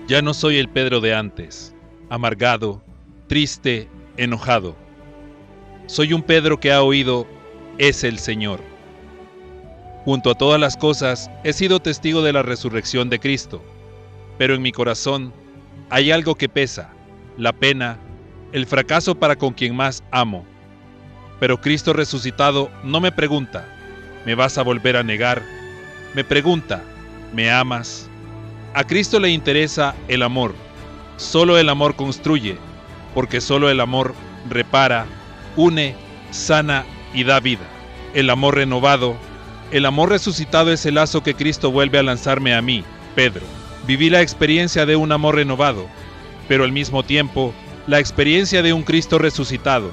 Ya no soy el Pedro de antes, amargado, triste, enojado. Soy un Pedro que ha oído, es el Señor. Junto a todas las cosas, he sido testigo de la resurrección de Cristo, pero en mi corazón hay algo que pesa, la pena, el fracaso para con quien más amo. Pero Cristo resucitado no me pregunta, ¿me vas a volver a negar? Me pregunta, ¿me amas? A Cristo le interesa el amor. Solo el amor construye, porque solo el amor repara, une, sana y da vida. El amor renovado, el amor resucitado es el lazo que Cristo vuelve a lanzarme a mí, Pedro. Viví la experiencia de un amor renovado, pero al mismo tiempo, la experiencia de un Cristo resucitado.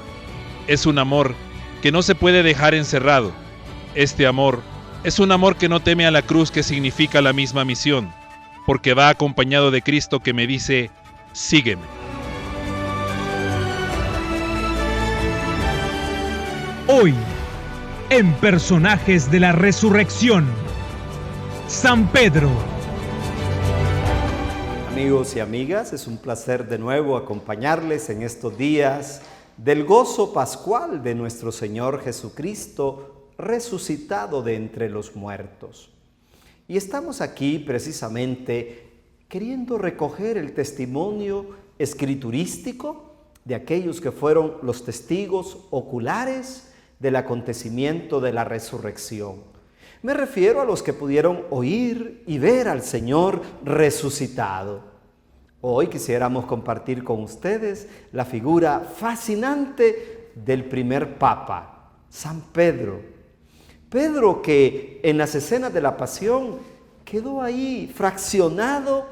Es un amor que no se puede dejar encerrado. Este amor es un amor que no teme a la cruz, que significa la misma misión, porque va acompañado de Cristo que me dice, sígueme. Hoy, en Personajes de la Resurrección, San Pedro. Amigos y amigas, es un placer de nuevo acompañarles en estos días del gozo pascual de nuestro Señor Jesucristo, resucitado de entre los muertos. Y estamos aquí precisamente queriendo recoger el testimonio escriturístico de aquellos que fueron los testigos oculares del acontecimiento de la resurrección. Me refiero a los que pudieron oír y ver al Señor resucitado. Hoy quisiéramos compartir con ustedes la figura fascinante del primer Papa, San Pedro. Pedro, que en las escenas de la pasión quedó ahí fraccionado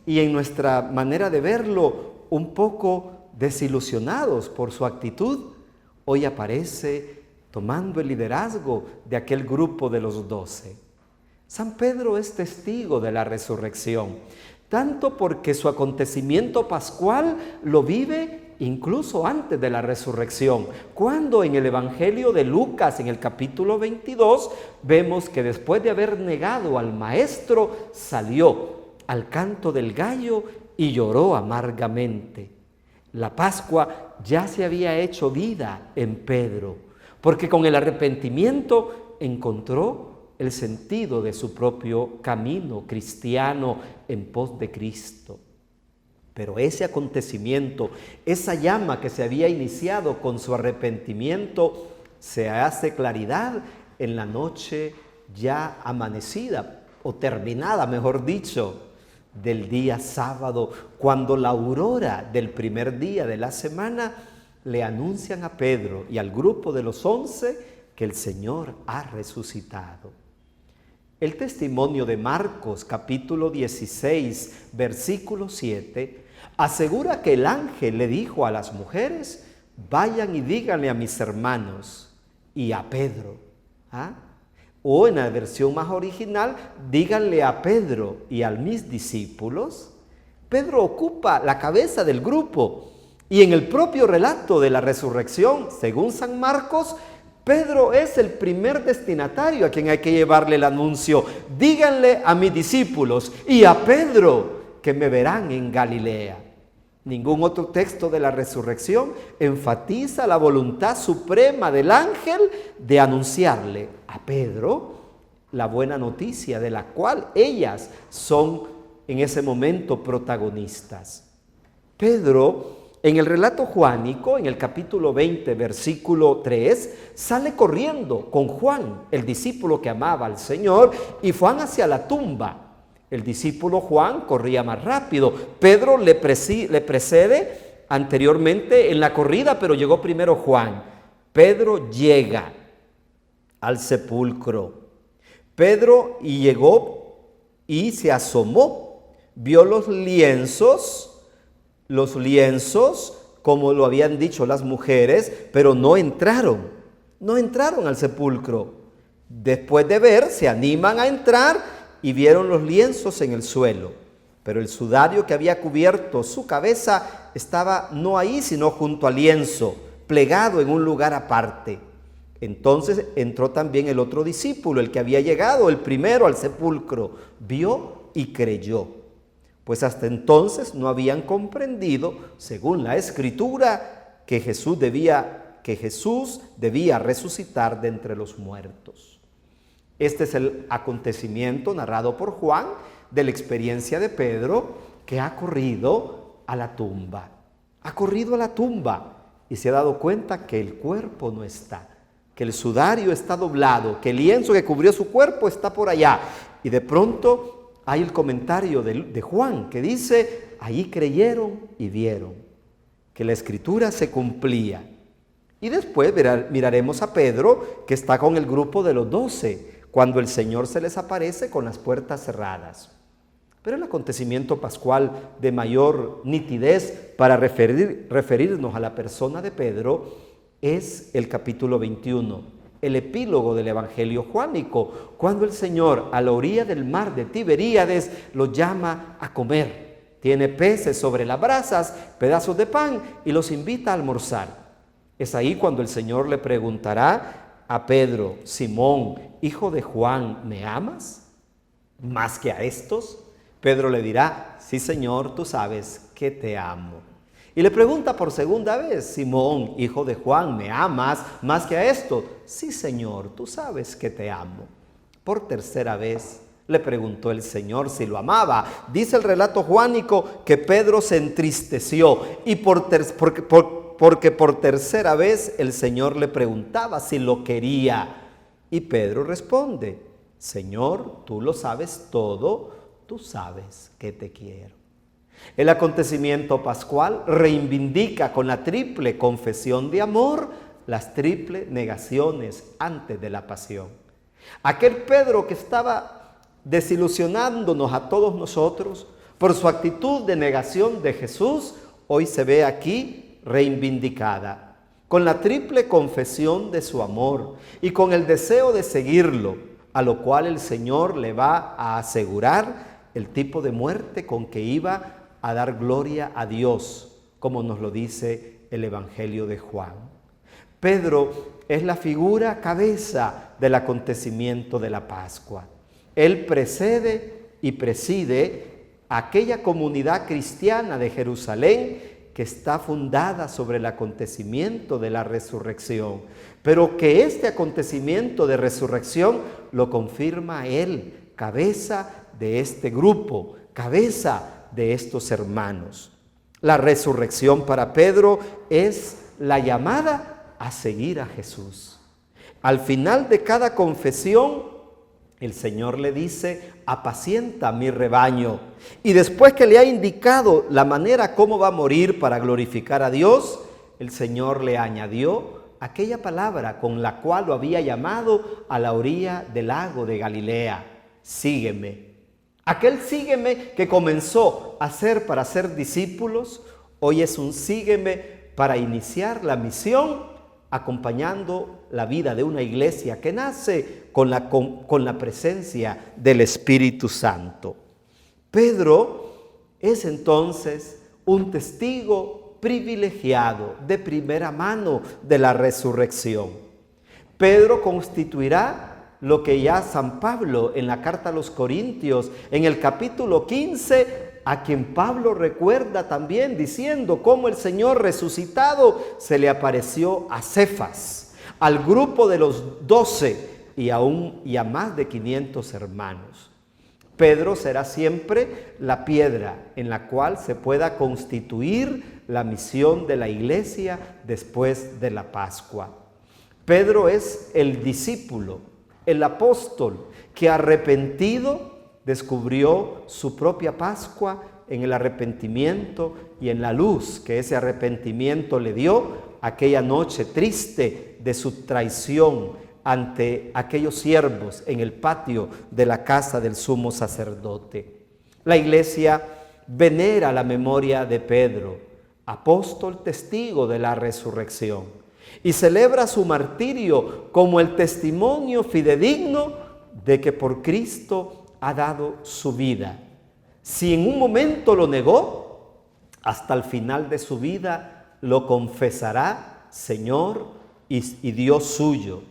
y en nuestra manera de verlo un poco desilusionados por su actitud, hoy aparece tomando el liderazgo de aquel grupo de los 12. San Pedro es testigo de la resurrección, tanto porque su acontecimiento pascual lo vive incluso antes de la resurrección, cuando en el Evangelio de Lucas, en el capítulo 22, vemos que después de haber negado al Maestro, salió al canto del gallo y lloró amargamente. La Pascua ya se había hecho vida en Pedro, porque con el arrepentimiento encontró el sentido de su propio camino cristiano en pos de Cristo. Pero ese acontecimiento, esa llama que se había iniciado con su arrepentimiento, se hace claridad en la noche ya amanecida, o terminada, mejor dicho, del día sábado, cuando la aurora del primer día de la semana le anuncian a Pedro y al grupo de los 11 que el Señor ha resucitado. El testimonio de Marcos, capítulo 16, versículo 7, asegura que el ángel le dijo a las mujeres, vayan y díganle a mis hermanos y a Pedro. O en la versión más original, díganle a Pedro y a mis discípulos. Pedro ocupa la cabeza del grupo y en el propio relato de la resurrección, según San Marcos, Pedro es el primer destinatario a quien hay que llevarle el anuncio. Díganle a mis discípulos y a Pedro que me verán en Galilea. Ningún otro texto de la resurrección enfatiza la voluntad suprema del ángel de anunciarle a Pedro la buena noticia de la cual ellas son en ese momento protagonistas. Pedro, en el relato juánico, en el capítulo 20, versículo 3, sale corriendo con Juan, el discípulo que amaba al Señor, y van hacia la tumba. El discípulo Juan corría más rápido. Pedro le precede anteriormente en la corrida, pero llegó primero Juan. Pedro llega al sepulcro. Pedro llegó y se asomó. Vio los lienzos como lo habían dicho las mujeres, pero no entraron al sepulcro. Después de ver, se animan a entrar y vieron los lienzos en el suelo, pero el sudario que había cubierto su cabeza estaba no ahí, sino junto al lienzo, plegado en un lugar aparte. Entonces entró también el otro discípulo, el que había llegado el primero al sepulcro, vio y creyó, pues hasta entonces no habían comprendido, según la Escritura, que Jesús debía resucitar de entre los muertos. Este es el acontecimiento narrado por Juan de la experiencia de Pedro, que ha corrido a la tumba. Ha corrido a la tumba y se ha dado cuenta que el cuerpo no está, que el sudario está doblado, que el lienzo que cubrió su cuerpo está por allá. Y de pronto hay el comentario de Juan que dice: allí creyeron y vieron que la Escritura se cumplía. Y después miraremos a Pedro, que está con el grupo de los 12, cuando el Señor se les aparece con las puertas cerradas. Pero el acontecimiento pascual de mayor nitidez para referirnos a la persona de Pedro es el capítulo 21, el epílogo del Evangelio juánico, cuando el Señor a la orilla del mar de Tiberíades los llama a comer. Tiene peces sobre las brasas, pedazos de pan, y los invita a almorzar. Es ahí cuando el Señor le preguntará a Pedro: Simón, hijo de Juan, ¿me amas más que a estos? Pedro le dirá: sí, Señor, tú sabes que te amo. Y le pregunta por segunda vez: Simón, hijo de Juan, ¿me amas más que a esto? Sí, Señor, tú sabes que te amo. Por tercera vez le preguntó el Señor si lo amaba. Dice el relato juánico que Pedro se entristeció y porque por tercera vez el Señor le preguntaba si lo quería. Y Pedro responde: Señor, tú lo sabes todo, tú sabes que te quiero. El acontecimiento pascual reivindica con la triple confesión de amor las triple negaciones antes de la pasión. Aquel Pedro que estaba desilusionándonos a todos nosotros por su actitud de negación de Jesús, hoy se ve aquí reivindicada con la triple confesión de su amor y con el deseo de seguirlo, a lo cual el Señor le va a asegurar el tipo de muerte con que iba a dar gloria a Dios, como nos lo dice el Evangelio de Juan. Pedro es la figura cabeza del acontecimiento de la Pascua. Él precede y preside aquella comunidad cristiana de Jerusalén que está fundada sobre el acontecimiento de la resurrección, pero que este acontecimiento de resurrección lo confirma él, cabeza de este grupo, cabeza de estos hermanos. La resurrección para Pedro es la llamada a seguir a Jesús. Al final de cada confesión, el Señor le dice: apacienta mi rebaño. Y después que le ha indicado la manera cómo va a morir para glorificar a Dios, el Señor le añadió aquella palabra con la cual lo había llamado a la orilla del lago de Galilea: sígueme. Aquel sígueme que comenzó a hacer para ser discípulos, hoy es un sígueme para iniciar la misión, acompañando la vida de una iglesia que nace con la presencia del Espíritu Santo. Pedro es entonces un testigo privilegiado de primera mano de la resurrección. Pedro constituirá lo que ya San Pablo en la carta a los Corintios, en el capítulo 15, a quien Pablo recuerda también diciendo cómo el Señor resucitado se le apareció a Cefas, al grupo de los 12 y a más de 500 hermanos. Pedro será siempre la piedra en la cual se pueda constituir la misión de la iglesia después de la Pascua. Pedro es el discípulo, el apóstol que arrepentido descubrió su propia Pascua en el arrepentimiento y en la luz que ese arrepentimiento le dio aquella noche triste de su traición ante aquellos siervos en el patio de la casa del sumo sacerdote. La iglesia venera la memoria de Pedro, apóstol testigo de la resurrección, y celebra su martirio como el testimonio fidedigno de que por Cristo ha dado su vida. Si en un momento lo negó, hasta el final de su vida lo confesará Señor y Dios suyo.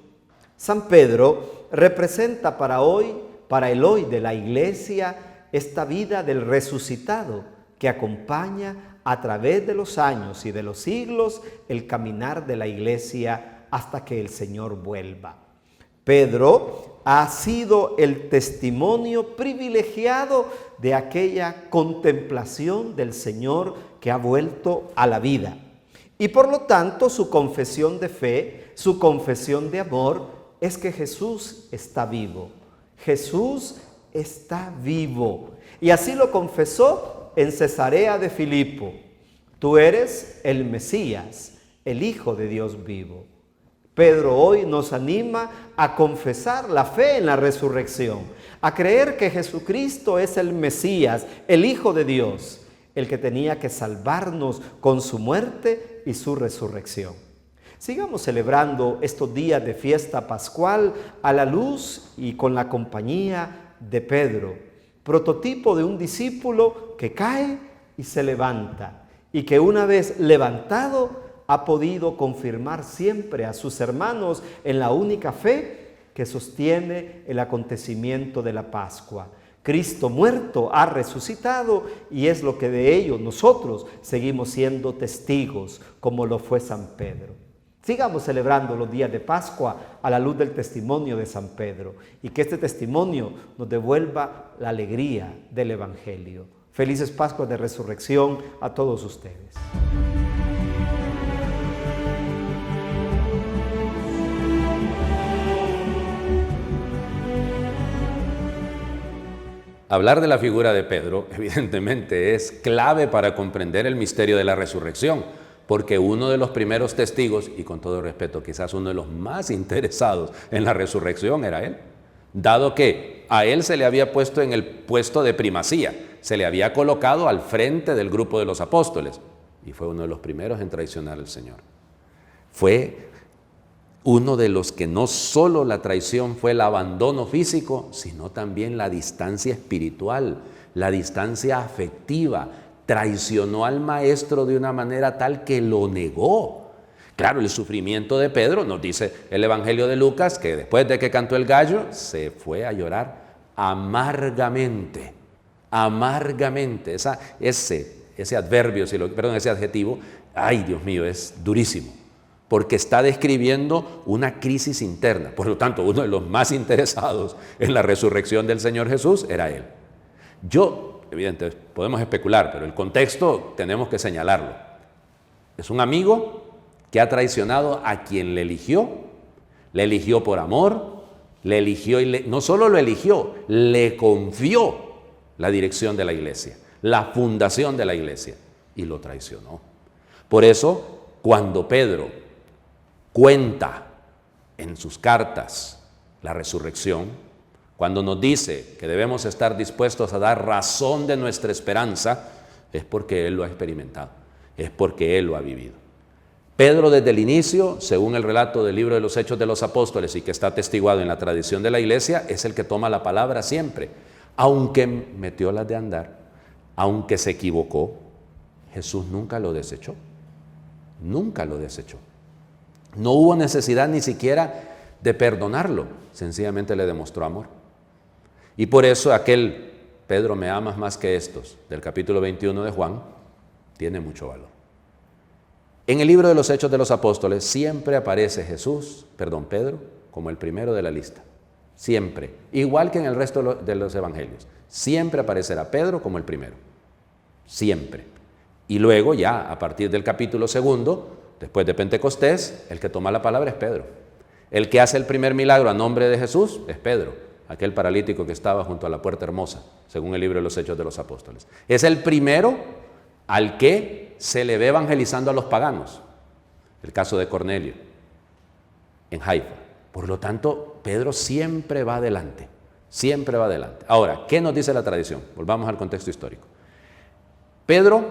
San Pedro representa para el hoy de la iglesia esta vida del resucitado que acompaña a través de los años y de los siglos el caminar de la iglesia hasta que el Señor vuelva. Pedro ha sido el testimonio privilegiado de aquella contemplación del Señor que ha vuelto a la vida. Y por lo tanto su confesión de fe, su confesión de amor es que Jesús está vivo. Jesús está vivo. Y así lo confesó en Cesarea de Filipo. Tú eres el Mesías, el Hijo de Dios vivo. Pedro hoy nos anima a confesar la fe en la resurrección, a creer que Jesucristo es el Mesías, el Hijo de Dios, el que tenía que salvarnos con su muerte y su resurrección. Sigamos celebrando estos días de fiesta pascual a la luz y con la compañía de Pedro, prototipo de un discípulo que cae y se levanta, y que una vez levantado ha podido confirmar siempre a sus hermanos en la única fe que sostiene el acontecimiento de la Pascua. Cristo muerto ha resucitado y es lo que de ello nosotros seguimos siendo testigos, como lo fue San Pedro. Sigamos celebrando los días de Pascua a la luz del testimonio de San Pedro y que este testimonio nos devuelva la alegría del Evangelio. Felices Pascuas de Resurrección a todos ustedes. Hablar de la figura de Pedro, evidentemente, es clave para comprender el misterio de la resurrección, porque uno de los primeros testigos, y con todo respeto, quizás uno de los más interesados en la resurrección era él, dado que a él se le había puesto en el puesto de primacía, se le había colocado al frente del grupo de los apóstoles, y fue uno de los primeros en traicionar al Señor. Fue uno de los que no solo la traición fue el abandono físico, sino también la distancia espiritual, la distancia afectiva. Traicionó al maestro de una manera tal que lo negó. Claro, el sufrimiento de Pedro, nos dice el Evangelio de Lucas, que después de que cantó el gallo, se fue a llorar amargamente, amargamente. Ese adverbio, ese adjetivo, ay Dios mío, es durísimo, porque está describiendo una crisis interna. Por lo tanto, uno de los más interesados en la resurrección del Señor Jesús era él. Evidentemente, podemos especular, pero el contexto tenemos que señalarlo. Es un amigo que ha traicionado a quien le eligió por amor, le eligió y no solo lo eligió, le confió la dirección de la iglesia, la fundación de la iglesia, y lo traicionó. Por eso, cuando Pedro cuenta en sus cartas la resurrección, cuando nos dice que debemos estar dispuestos a dar razón de nuestra esperanza, es porque él lo ha experimentado, es porque él lo ha vivido. Pedro desde el inicio, según el relato del libro de los Hechos de los Apóstoles y que está atestiguado en la tradición de la iglesia, es el que toma la palabra siempre. Aunque metió las de andar, aunque se equivocó, Jesús nunca lo desechó, nunca lo desechó. No hubo necesidad ni siquiera de perdonarlo, sencillamente le demostró amor. Y por eso aquel Pedro, me amas más que estos, del capítulo 21 de Juan, tiene mucho valor. En el libro de los Hechos de los Apóstoles siempre aparece Pedro, como el primero de la lista. Siempre. Igual que en el resto de los evangelios. Siempre aparecerá Pedro como el primero. Siempre. Y luego ya, a partir del capítulo 2, después de Pentecostés, el que toma la palabra es Pedro. El que hace el primer milagro a nombre de Jesús es Pedro, aquel paralítico que estaba junto a la puerta hermosa, según el libro de los Hechos de los Apóstoles. Es el primero al que se le ve evangelizando a los paganos. El caso de Cornelio, en Haifa. Por lo tanto, Pedro siempre va adelante, siempre va adelante. Ahora, ¿qué nos dice la tradición? Volvamos al contexto histórico. Pedro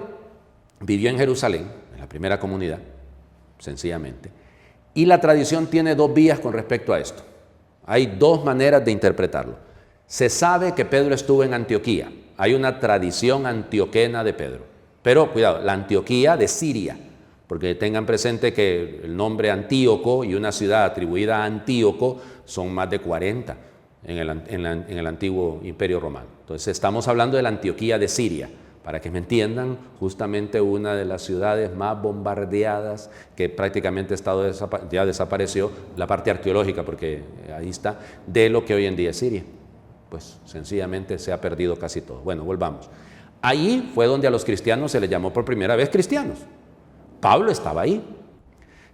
vivió en Jerusalén, en la primera comunidad, sencillamente, y la tradición tiene dos vías con respecto a esto. Hay dos maneras de interpretarlo. Se sabe que Pedro estuvo en Antioquía. Hay una tradición antioquena de Pedro. Pero, cuidado, la Antioquía de Siria, porque tengan presente que el nombre Antíoco y una ciudad atribuida a Antíoco son más de 40 en el antiguo Imperio Romano. Entonces estamos hablando de la Antioquía de Siria. Para que me entiendan, justamente una de las ciudades más bombardeadas, que prácticamente ya desapareció, la parte arqueológica, porque ahí está, de lo que hoy en día es Siria. Pues sencillamente se ha perdido casi todo. Bueno, volvamos. Ahí fue donde a los cristianos se les llamó por primera vez cristianos. Pablo estaba ahí.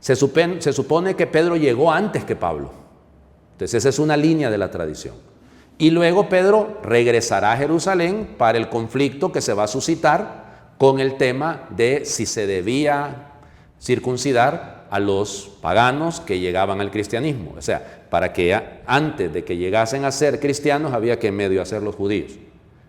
Se supone que Pedro llegó antes que Pablo. Entonces esa es una línea de la tradición. Y luego Pedro regresará a Jerusalén para el conflicto que se va a suscitar con el tema de si se debía circuncidar a los paganos que llegaban al cristianismo. O sea, para que antes de que llegasen a ser cristianos había que medio hacer los judíos.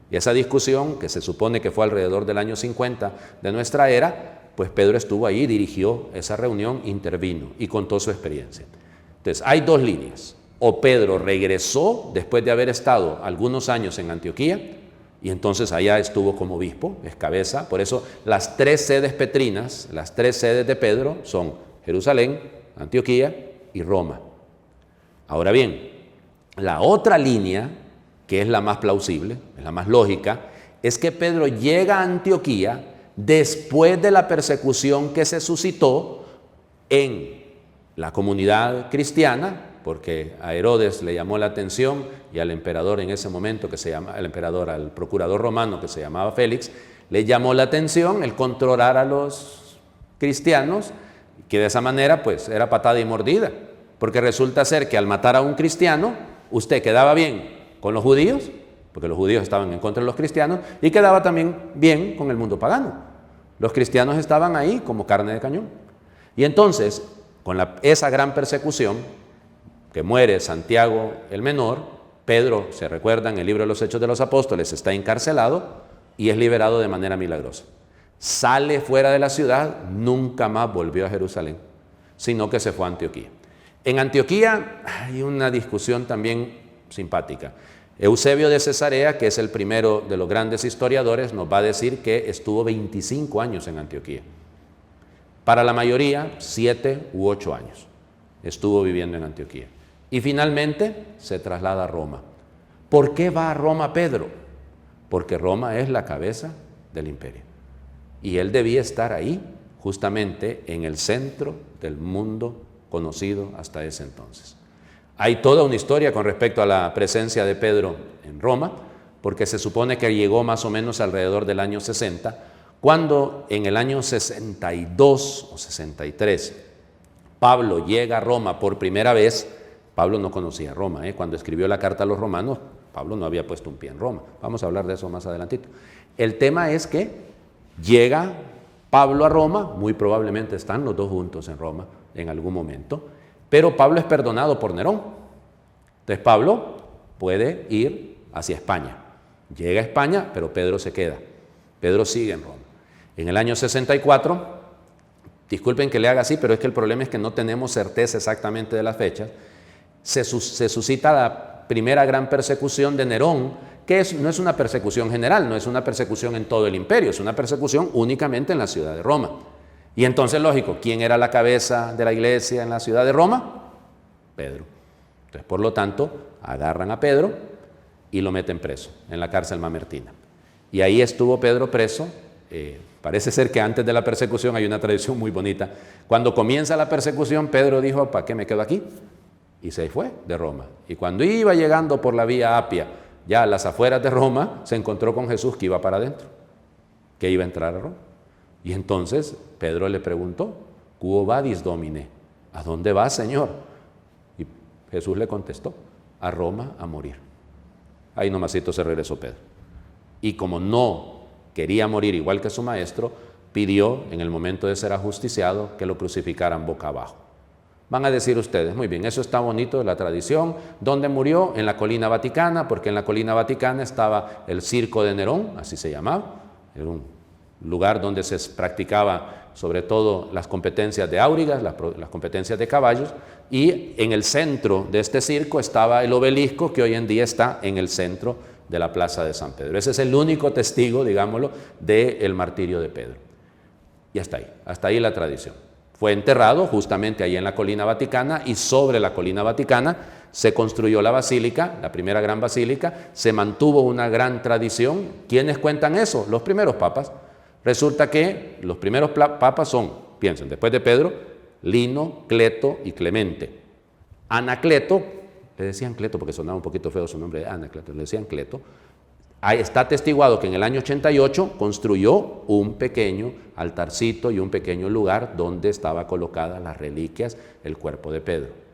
Y esa discusión, que se supone que fue alrededor del año 50 de nuestra era, pues Pedro estuvo ahí, dirigió esa reunión, intervino y contó su experiencia. Entonces, hay dos líneas. O Pedro regresó después de haber estado algunos años en Antioquía y entonces allá estuvo como obispo, es cabeza. Por eso las tres sedes petrinas, las tres sedes de Pedro son Jerusalén, Antioquía y Roma. Ahora bien, la otra línea, que es la más plausible, es la más lógica, es que Pedro llega a Antioquía después de la persecución que se suscitó en la comunidad cristiana, porque a Herodes le llamó la atención y al emperador en ese momento, al procurador romano que se llamaba Félix, le llamó la atención el controlar a los cristianos, que de esa manera pues era patada y mordida, porque resulta ser que al matar a un cristiano, usted quedaba bien con los judíos, porque los judíos estaban en contra de los cristianos, y quedaba también bien con el mundo pagano. Los cristianos estaban ahí como carne de cañón. Y entonces, con esa gran persecución, que muere Santiago el menor, Pedro, se recuerda en el libro de los Hechos de los Apóstoles, está encarcelado y es liberado de manera milagrosa. Sale fuera de la ciudad, nunca más volvió a Jerusalén, sino que se fue a Antioquía. En Antioquía hay una discusión también simpática. Eusebio de Cesarea, que es el primero de los grandes historiadores, nos va a decir que estuvo 25 años en Antioquía. Para la mayoría, 7 u 8 años estuvo viviendo en Antioquía. Y finalmente se traslada a Roma. ¿Por qué va a Roma Pedro? Porque Roma es la cabeza del imperio. Y él debía estar ahí, justamente en el centro del mundo conocido hasta ese entonces. Hay toda una historia con respecto a la presencia de Pedro en Roma, porque se supone que llegó más o menos alrededor del año 60, cuando en el año 62 o 63 Pablo llega a Roma por primera vez. Pablo no conocía Roma, cuando escribió la carta a los romanos, Pablo no había puesto un pie en Roma. Vamos a hablar de eso más adelantito. El tema es que llega Pablo a Roma, muy probablemente están los dos juntos en Roma en algún momento, pero Pablo es perdonado por Nerón. Entonces Pablo puede ir hacia España. Llega a España, pero Pedro se queda. Pedro sigue en Roma. En el año 64, disculpen que le haga así, pero es que el problema es que no tenemos certeza exactamente de las fechas, se suscita la primera gran persecución de Nerón, que no es una persecución general, no es una persecución en todo el imperio, es una persecución únicamente en la ciudad de Roma. Y entonces, lógico, ¿quién era la cabeza de la iglesia en la ciudad de Roma? Pedro. Entonces, por lo tanto, agarran a Pedro y lo meten preso en la cárcel mamertina. Y ahí estuvo Pedro preso. Parece ser que antes de la persecución hay una tradición muy bonita. Cuando comienza la persecución, Pedro dijo, ¿para qué me quedo aquí? Y se fue de Roma. Y cuando iba llegando por la vía Apia, ya a las afueras de Roma, se encontró con Jesús que iba para adentro, que iba a entrar a Roma. Y entonces Pedro le preguntó, ¿Quo vadis, Domine? ¿A dónde vas, Señor? Y Jesús le contestó, a Roma a morir. Ahí nomasito se regresó Pedro. Y como no quería morir igual que su maestro, pidió en el momento de ser ajusticiado que lo crucificaran boca abajo. Van a decir ustedes, muy bien, eso está bonito de la tradición. ¿Dónde murió? En la Colina Vaticana, porque en la Colina Vaticana estaba el circo de Nerón, así se llamaba. Era un lugar donde se practicaba sobre todo las competencias de aurigas, las competencias de caballos, y en el centro de este circo estaba el obelisco que hoy en día está en el centro de la plaza de San Pedro. Ese es el único testigo, digámoslo, del martirio de Pedro. Y hasta ahí la tradición. Fue enterrado justamente ahí en la Colina Vaticana, y sobre la Colina Vaticana se construyó la basílica, la primera gran basílica, se mantuvo una gran tradición. ¿Quiénes cuentan eso? Los primeros papas. Resulta que los primeros papas son, piensen, después de Pedro, Lino, Cleto y Clemente. Anacleto, le decían Cleto porque sonaba un poquito feo su nombre de Anacleto, le decían Cleto. Ahí está atestiguado que en el año 88 construyó un pequeño altarcito y un pequeño lugar donde estaba colocadas las reliquias, el cuerpo de Pedro.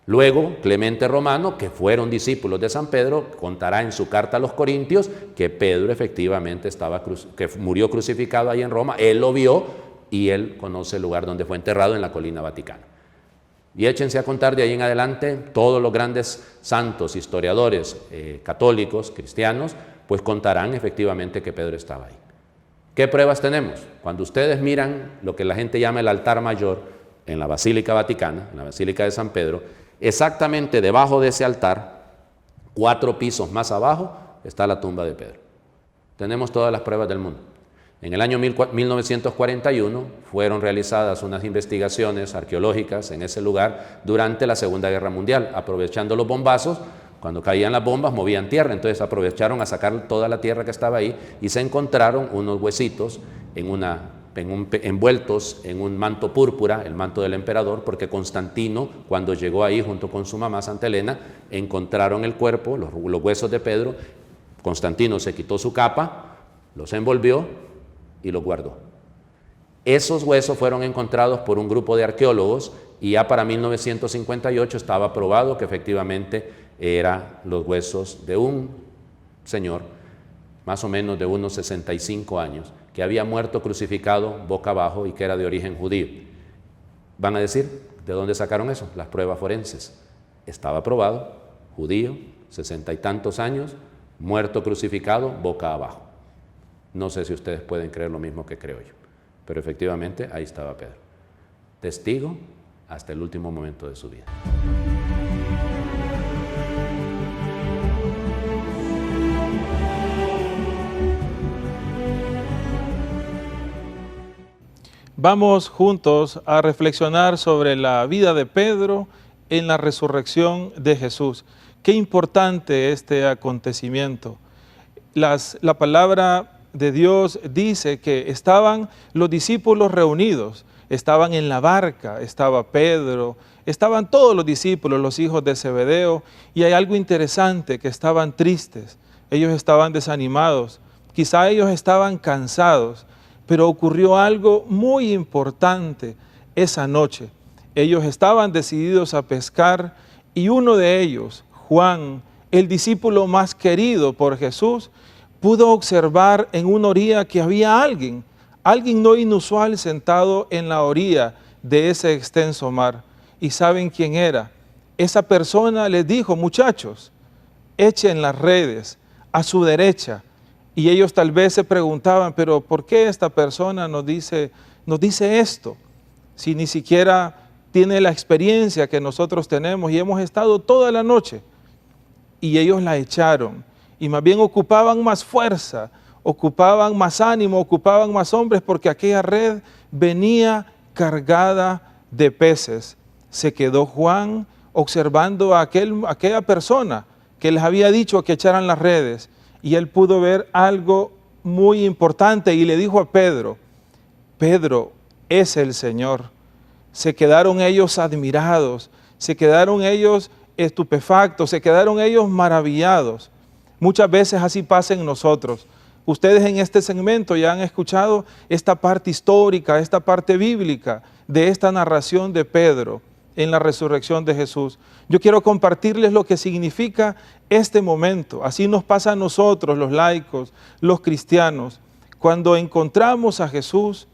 Luego, Clemente Romano, que fueron discípulos de San Pedro, contará en su carta a los Corintios que Pedro efectivamente que murió crucificado ahí en Roma. Él lo vio y él conoce el lugar donde fue enterrado, en la colina Vaticana. Y échense a contar de ahí en adelante todos los grandes santos, historiadores, católicos, cristianos, pues contarán efectivamente que Pedro estaba ahí. ¿Qué pruebas tenemos? Cuando ustedes miran lo que la gente llama el altar mayor en la Basílica Vaticana, en la Basílica de San Pedro, exactamente debajo de ese altar, 4 pisos más abajo, está la tumba de Pedro. Tenemos todas las pruebas del mundo. En el año 1941 fueron realizadas unas investigaciones arqueológicas en ese lugar durante la Segunda Guerra Mundial, aprovechando los bombazos. Cuando caían las bombas movían tierra, entonces aprovecharon a sacar toda la tierra que estaba ahí y se encontraron unos huesitos envueltos en un manto púrpura, el manto del emperador, porque Constantino, cuando llegó ahí junto con su mamá Santa Elena, encontraron el cuerpo, los huesos de Pedro. Constantino se quitó su capa, los envolvió y los guardó. Esos huesos fueron encontrados por un grupo de arqueólogos y ya para 1958 estaba probado que efectivamente eran los huesos de un señor, más o menos de unos 65 años, que había muerto crucificado boca abajo y que era de origen judío. Van a decir, ¿de dónde sacaron eso? Las pruebas forenses. Estaba probado, judío, 60 y tantos años, muerto crucificado boca abajo. No sé si ustedes pueden creer lo mismo que creo yo, pero efectivamente ahí estaba Pedro, testigo hasta el último momento de su vida. Vamos juntos a reflexionar sobre la vida de Pedro en la resurrección de Jesús. Qué importante este acontecimiento. La palabra de Dios dice que estaban los discípulos reunidos, estaban en la barca, estaba Pedro, estaban todos los discípulos, los hijos de Zebedeo, y hay algo interesante, que estaban tristes, ellos estaban desanimados, quizá ellos estaban cansados, pero ocurrió algo muy importante esa noche. Ellos estaban decididos a pescar y uno de ellos, Juan, el discípulo más querido por Jesús, pudo observar en una orilla que había alguien no inusual sentado en la orilla de ese extenso mar. ¿Y saben quién era? Esa persona les dijo, muchachos, echen las redes a su derecha. Y ellos tal vez se preguntaban, pero ¿por qué esta persona nos dice esto? Si ni siquiera tiene la experiencia que nosotros tenemos y hemos estado toda la noche. Y ellos la echaron y más bien ocupaban más fuerza, ocupaban más ánimo, ocupaban más hombres porque aquella red venía cargada de peces. Se quedó Juan observando a aquella persona que les había dicho que echaran las redes. Y él pudo ver algo muy importante y le dijo a Pedro, Pedro, es el Señor. Se quedaron ellos admirados, se quedaron ellos estupefactos, se quedaron ellos maravillados. Muchas veces así pasa en nosotros. Ustedes en este segmento ya han escuchado esta parte histórica, esta parte bíblica de esta narración de Pedro en la resurrección de Jesús. Yo quiero compartirles lo que significa este momento. Así nos pasa a nosotros, los laicos, los cristianos. Cuando encontramos a Jesús,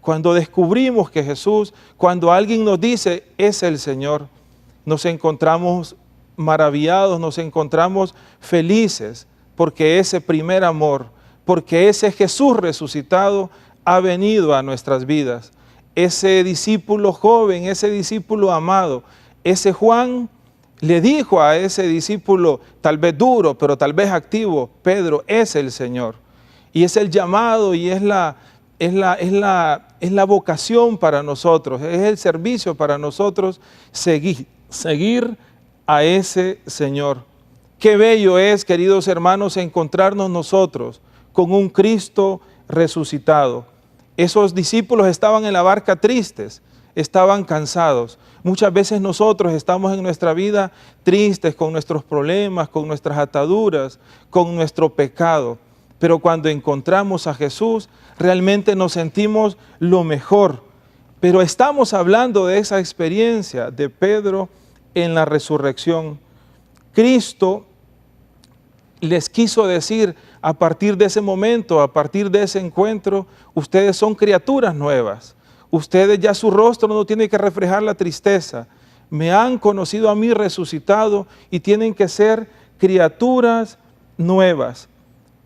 cuando descubrimos que Jesús, cuando alguien nos dice, es el Señor, nos encontramos maravillados, nos encontramos felices, porque ese primer amor, porque ese Jesús resucitado ha venido a nuestras vidas. Ese discípulo joven, ese discípulo amado, ese Juan le dijo a ese discípulo, tal vez duro, pero tal vez activo, Pedro, es el Señor. Y es el llamado y es la vocación para nosotros, es el servicio para nosotros seguir a ese Señor. Qué bello es, queridos hermanos, encontrarnos nosotros con un Cristo resucitado. Esos discípulos estaban en la barca tristes, estaban cansados. Muchas veces nosotros estamos en nuestra vida tristes con nuestros problemas, con nuestras ataduras, con nuestro pecado. Pero cuando encontramos a Jesús, realmente nos sentimos lo mejor. Pero estamos hablando de esa experiencia de Pedro en la resurrección. Cristo les quiso decir a partir de ese momento, a partir de ese encuentro, ustedes son criaturas nuevas. Ustedes ya su rostro no tiene que reflejar la tristeza. Me han conocido a mí resucitado y tienen que ser criaturas nuevas.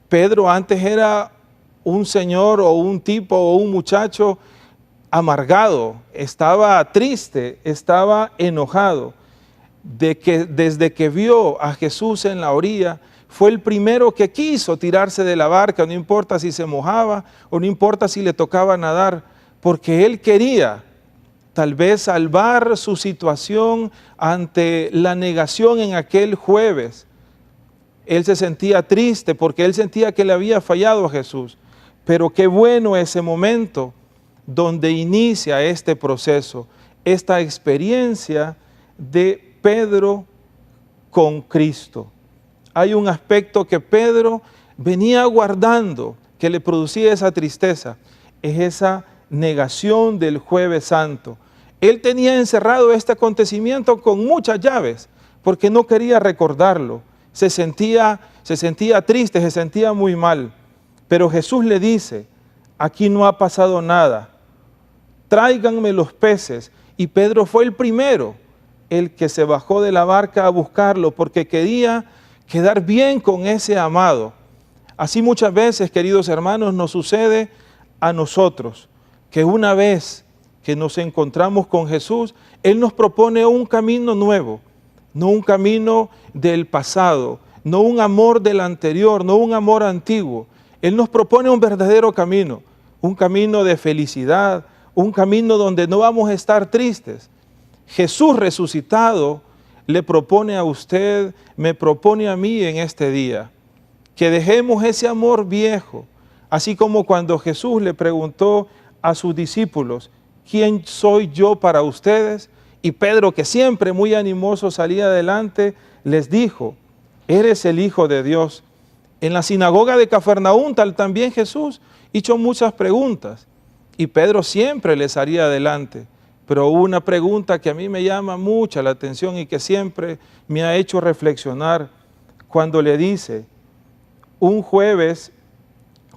Pedro antes era un señor o un tipo o un muchacho amargado, estaba triste, estaba enojado. Desde que vio a Jesús en la orilla, fue el primero que quiso tirarse de la barca, no importa si se mojaba o no importa si le tocaba nadar, porque él quería tal vez salvar su situación ante la negación en aquel jueves. Él se sentía triste porque él sentía que le había fallado a Jesús. Pero qué bueno ese momento donde inicia este proceso, esta experiencia de Pedro con Cristo. Hay un aspecto que Pedro venía guardando, que le producía esa tristeza, es esa negación del Jueves Santo. Él tenía encerrado este acontecimiento con muchas llaves, porque no quería recordarlo. Se sentía triste, se sentía muy mal. Pero Jesús le dice, aquí no ha pasado nada, tráiganme los peces. Y Pedro fue el primero, el que se bajó de la barca a buscarlo, porque quería quedar bien con ese amado. Así muchas veces, queridos hermanos, nos sucede a nosotros, que una vez que nos encontramos con Jesús, Él nos propone un camino nuevo, no un camino del pasado, no un amor del anterior, no un amor antiguo. Él nos propone un verdadero camino, un camino de felicidad, un camino donde no vamos a estar tristes. Jesús resucitado le propone a usted, me propone a mí en este día, que dejemos ese amor viejo, así como cuando Jesús le preguntó a sus discípulos, ¿quién soy yo para ustedes? Y Pedro, que siempre muy animoso salía adelante, les dijo, eres el Hijo de Dios. En la sinagoga de Cafarnaúm también Jesús hizo muchas preguntas y Pedro siempre les haría adelante. Pero una pregunta que a mí me llama mucha la atención y que siempre me ha hecho reflexionar cuando le dice, un jueves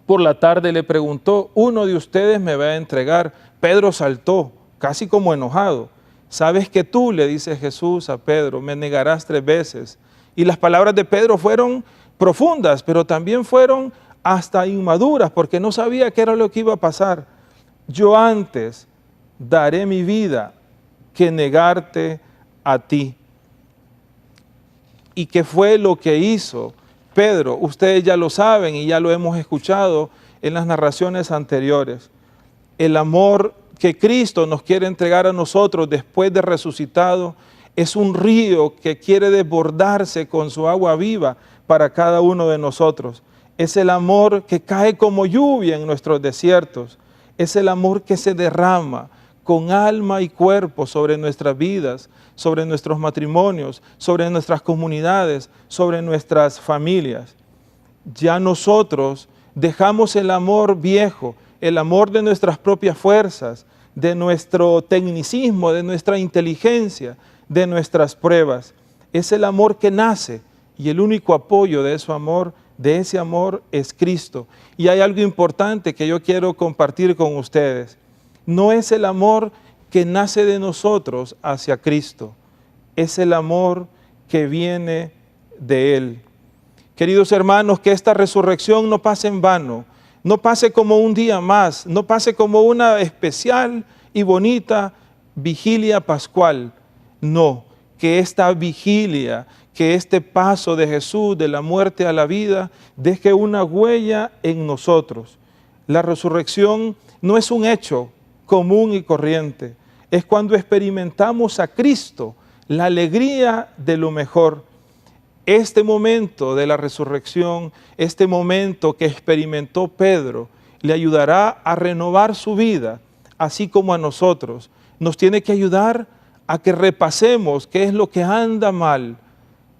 por la tarde le preguntó, uno de ustedes me va a entregar. Pedro saltó, casi como enojado. ¿Sabes que tú, le dice Jesús a Pedro, me negarás 3 veces? Y las palabras de Pedro fueron profundas, pero también fueron hasta inmaduras, porque no sabía qué era lo que iba a pasar. Yo antes daré mi vida que negarte a ti. ¿Y qué fue lo que hizo Pedro? Ustedes ya lo saben y ya lo hemos escuchado en las narraciones anteriores. El amor que Cristo nos quiere entregar a nosotros después de resucitado es un río que quiere desbordarse con su agua viva para cada uno de nosotros. Es el amor que cae como lluvia en nuestros desiertos. Es el amor que se derrama con alma y cuerpo sobre nuestras vidas, sobre nuestros matrimonios, sobre nuestras comunidades, sobre nuestras familias. Ya nosotros dejamos el amor viejo, el amor de nuestras propias fuerzas, de nuestro tecnicismo, de nuestra inteligencia, de nuestras pruebas. Es el amor que nace y el único apoyo de ese amor es Cristo. Y hay algo importante que yo quiero compartir con ustedes. No es el amor que nace de nosotros hacia Cristo, es el amor que viene de Él. Queridos hermanos, que esta resurrección no pase en vano, no pase como un día más, no pase como una especial y bonita vigilia pascual. No, que esta vigilia, que este paso de Jesús de la muerte a la vida deje una huella en nosotros. La resurrección no es un hecho común y corriente, es cuando experimentamos a Cristo la alegría de lo mejor. Este momento de la resurrección, este momento que experimentó Pedro, le ayudará a renovar su vida, así como a nosotros. Nos tiene que ayudar a que repasemos qué es lo que anda mal,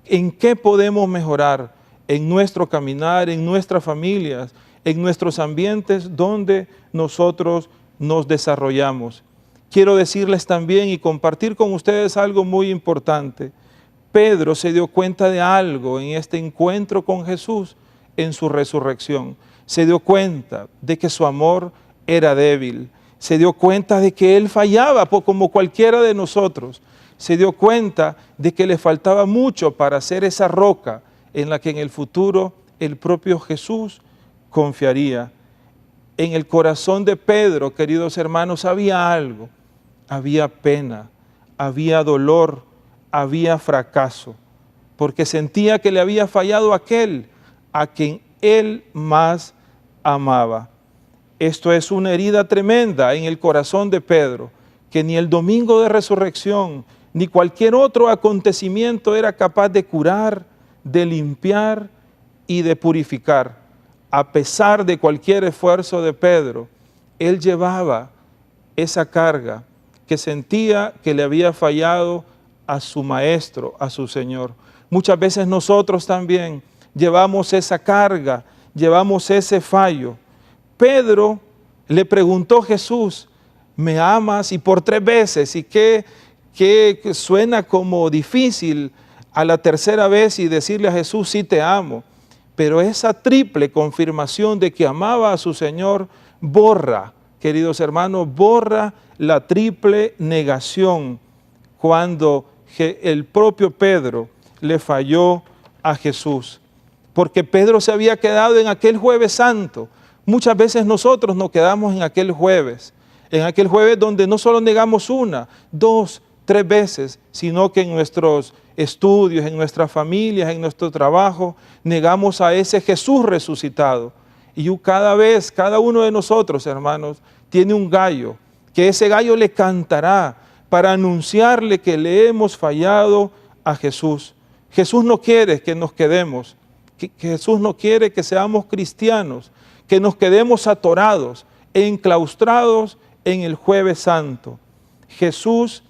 en qué podemos mejorar en nuestro caminar, en nuestras familias, en nuestros ambientes donde nosotros nos desarrollamos. Quiero decirles también y compartir con ustedes algo muy importante. Pedro se dio cuenta de algo en este encuentro con Jesús en su resurrección. Se dio cuenta de que su amor era débil. Se dio cuenta de que él fallaba como cualquiera de nosotros. Se dio cuenta de que le faltaba mucho para ser esa roca en la que en el futuro el propio Jesús confiaría. En el corazón de Pedro, queridos hermanos, había algo. Había pena, había dolor, había fracaso, porque sentía que le había fallado aquel a quien él más amaba. Esto es una herida tremenda en el corazón de Pedro, que ni el domingo de resurrección, ni cualquier otro acontecimiento era capaz de curar, de limpiar y de purificar. A pesar de cualquier esfuerzo de Pedro, él llevaba esa carga que sentía que le había fallado a su maestro, a su Señor. Muchas veces nosotros también llevamos esa carga, llevamos ese fallo. Pedro le preguntó a Jesús, ¿me amas? Y por 3 veces, y que suena como difícil a la tercera vez y decirle a Jesús, sí te amo. Pero esa triple confirmación de que amaba a su Señor borra, queridos hermanos, borra la triple negación cuando el propio Pedro le falló a Jesús. Porque Pedro se había quedado en aquel jueves santo. Muchas veces nosotros nos quedamos en aquel jueves donde no solo negamos 1, 2, 3 veces, sino que en nuestros estudios, en nuestras familias, en nuestro trabajo, negamos a ese Jesús resucitado. Y cada vez, cada uno de nosotros, hermanos, tiene un gallo, que ese gallo le cantará para anunciarle que le hemos fallado a Jesús. Jesús no quiere que nos quedemos, Jesús no quiere que seamos cristianos, que nos quedemos atorados, enclaustrados en el jueves santo. Jesús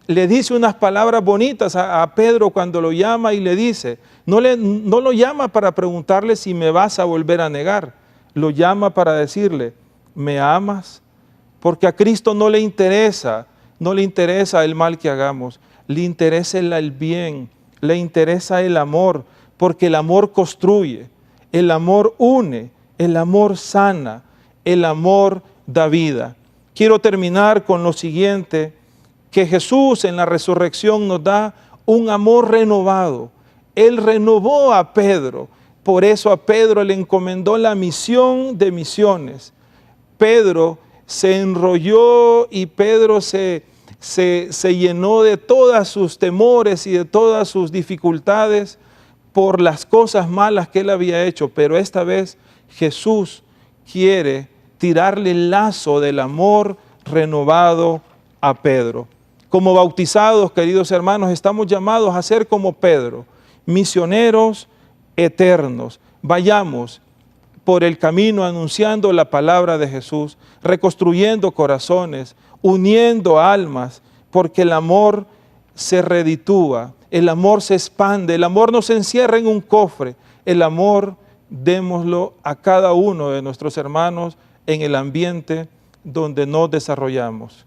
le dice unas palabras bonitas a Pedro cuando lo llama y le dice, no lo llama para preguntarle si me vas a volver a negar, lo llama para decirle, ¿me amas? Porque a Cristo no le interesa el mal que hagamos, le interesa el bien, le interesa el amor, porque el amor construye, el amor une, el amor sana, el amor da vida. Quiero terminar con lo siguiente, que Jesús en la resurrección nos da un amor renovado. Él renovó a Pedro, por eso a Pedro le encomendó la misión de misiones. Pedro se enrolló y Pedro se llenó de todos sus temores y de todas sus dificultades por las cosas malas que él había hecho, pero esta vez Jesús quiere tirarle el lazo del amor renovado a Pedro. Como bautizados, queridos hermanos, estamos llamados a ser como Pedro, misioneros eternos. Vayamos por el camino anunciando la palabra de Jesús, reconstruyendo corazones, uniendo almas, porque el amor se reditúa, el amor se expande, el amor no se encierra en un cofre, el amor démoslo a cada uno de nuestros hermanos en el ambiente donde nos desarrollamos.